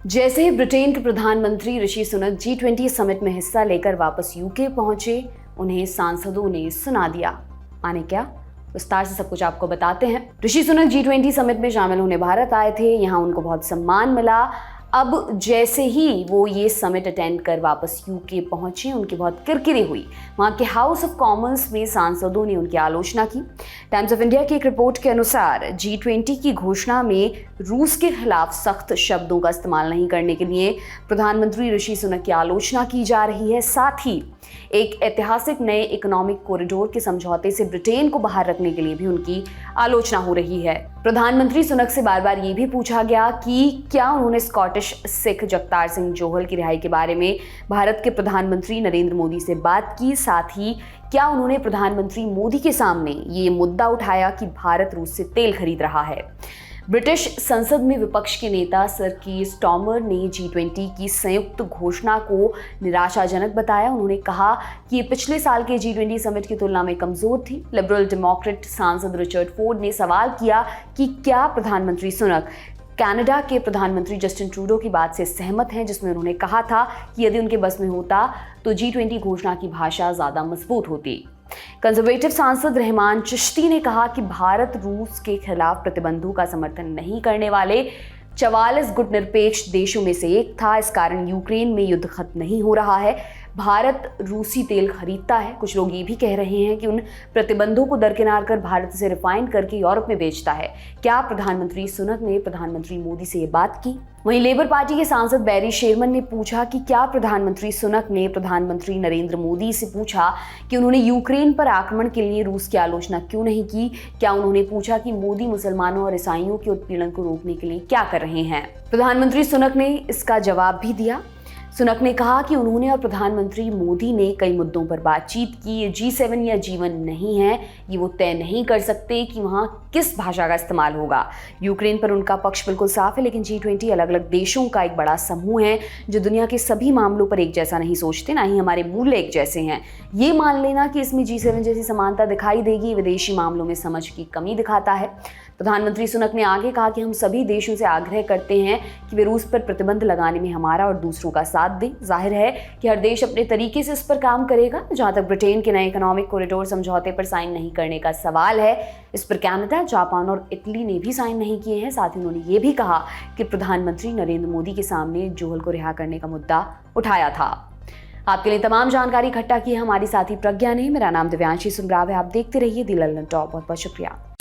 जैसे ही ब्रिटेन के प्रधानमंत्री ऋषि सुनक G20 समिट में हिस्सा लेकर वापस यूके पहुंचे, उन्हें सांसदों ने सुना दिया। माने क्या? विस्तार से सब कुछ आपको बताते हैं। ऋषि सुनक G20 समिट में शामिल होने भारत आए थे। यहाँ उनको बहुत सम्मान मिला। अब जैसे ही वो ये समिट अटेंड कर वापस यूके पहुंचे, उनकी बहुत किरकिरी हुई। वहाँ के हाउस ऑफ कॉमन्स में सांसदों ने उनकी आलोचना की। टाइम्स ऑफ इंडिया की एक रिपोर्ट के अनुसार G20 की घोषणा में रूस के खिलाफ सख्त शब्दों का इस्तेमाल नहीं करने के लिए प्रधानमंत्री ऋषि सुनक की आलोचना की जा रही है। साथ ही एक ऐतिहासिक नए इकोनॉमिक कॉरिडोर के समझौते से ब्रिटेन को बाहर रखने के लिए भी उनकी आलोचना हो रही है। प्रधानमंत्री सुनक से बार बार ये भी पूछा गया कि क्या उन्होंने स्कॉटिश सिख जगतार सिंह जोहल की रिहाई के बारे में भारत के प्रधानमंत्री नरेंद्र मोदी से बात की। साथ ही क्या उन्होंने प्रधानमंत्री मोदी के सामने ये मुद्दा उठाया कि भारत रूस से तेल खरीद रहा है। ब्रिटिश संसद में विपक्ष के नेता सर कीर स्टार्मर ने G20 की संयुक्त घोषणा को निराशाजनक बताया। उन्होंने कहा कि ये पिछले साल के G20 समिट की तुलना में कमजोर थी। लिबरल डेमोक्रेट सांसद रिचर्ड फोर्ड ने सवाल किया कि क्या प्रधानमंत्री सुनक कनाडा के प्रधानमंत्री जस्टिन ट्रूडो की बात से सहमत हैं, जिसमें उन्होंने कहा था कि यदि उनके बस में होता तो G20 घोषणा की भाषा ज्यादा मजबूत होती। कंजर्वेटिव सांसद रहमान चिश्ती ने कहा कि भारत रूस के खिलाफ प्रतिबंधों का समर्थन नहीं करने वाले 44 गुटनिरपेक्ष देशों में से एक था। इस कारण यूक्रेन में युद्ध खत्म नहीं हो रहा है। भारत रूसी तेल खरीदता है। कुछ लोग ये भी कह रहे हैं कि उन प्रतिबंधों को दरकिनार कर भारत से रिफाइन करके यूरोप में बेचता है। क्या प्रधानमंत्री सुनक ने प्रधानमंत्री मोदी से ये बात की? वहीं लेबर पार्टी के सांसद बैरी शेरमन ने पूछा कि क्या प्रधानमंत्री सुनक ने प्रधानमंत्री नरेंद्र मोदी से पूछा कि उन्होंने यूक्रेन पर आक्रमण के लिए रूस की आलोचना क्यों नहीं की? क्या उन्होंने पूछा कि मोदी मुसलमानों और ईसाइयों के उत्पीड़न को रोकने के लिए क्या कर रहे हैं? प्रधानमंत्री सुनक ने इसका जवाब भी दिया। सुनक ने कहा कि उन्होंने और प्रधानमंत्री मोदी ने कई मुद्दों पर बातचीत की। ये G7 या G1 नहीं है। ये वो तय नहीं कर सकते कि वहाँ किस भाषा का इस्तेमाल होगा। यूक्रेन पर उनका पक्ष बिल्कुल साफ है, लेकिन G20 अलग अलग देशों का एक बड़ा समूह है जो दुनिया के सभी मामलों पर एक जैसा नहीं सोचते, ना ही हमारे मूल्य एक जैसे हैं। ये मान लेना कि इसमें G7 जैसी समानता दिखाई देगी, विदेशी मामलों में समझ की कमी दिखाता है। प्रधानमंत्री सुनक ने आगे कहा कि हम सभी देशों से आग्रह करते हैं कि वे रूस पर प्रतिबंध लगाने में हमारा और दूसरों का साथ दें। जाहिर है कि हर देश अपने तरीके से इस पर काम करेगा। जहां तक ब्रिटेन के नए इकोनॉमिक कॉरिडोर समझौते पर साइन नहीं करने का सवाल है, इस पर कनाडा, जापान और इटली ने भी साइन नहीं किए हैं। साथ ही उन्होंने ये भी कहा कि प्रधानमंत्री नरेंद्र मोदी के सामने जोहल को रिहा करने का मुद्दा उठाया था। आपके लिए तमाम जानकारी इकट्ठा की है हमारी साथी प्रज्ञा ने। मेरा नाम दिव्यांशी सुमराव है। आप देखते रहिए दी लंदन टॉप। बहुत बहुत शुक्रिया।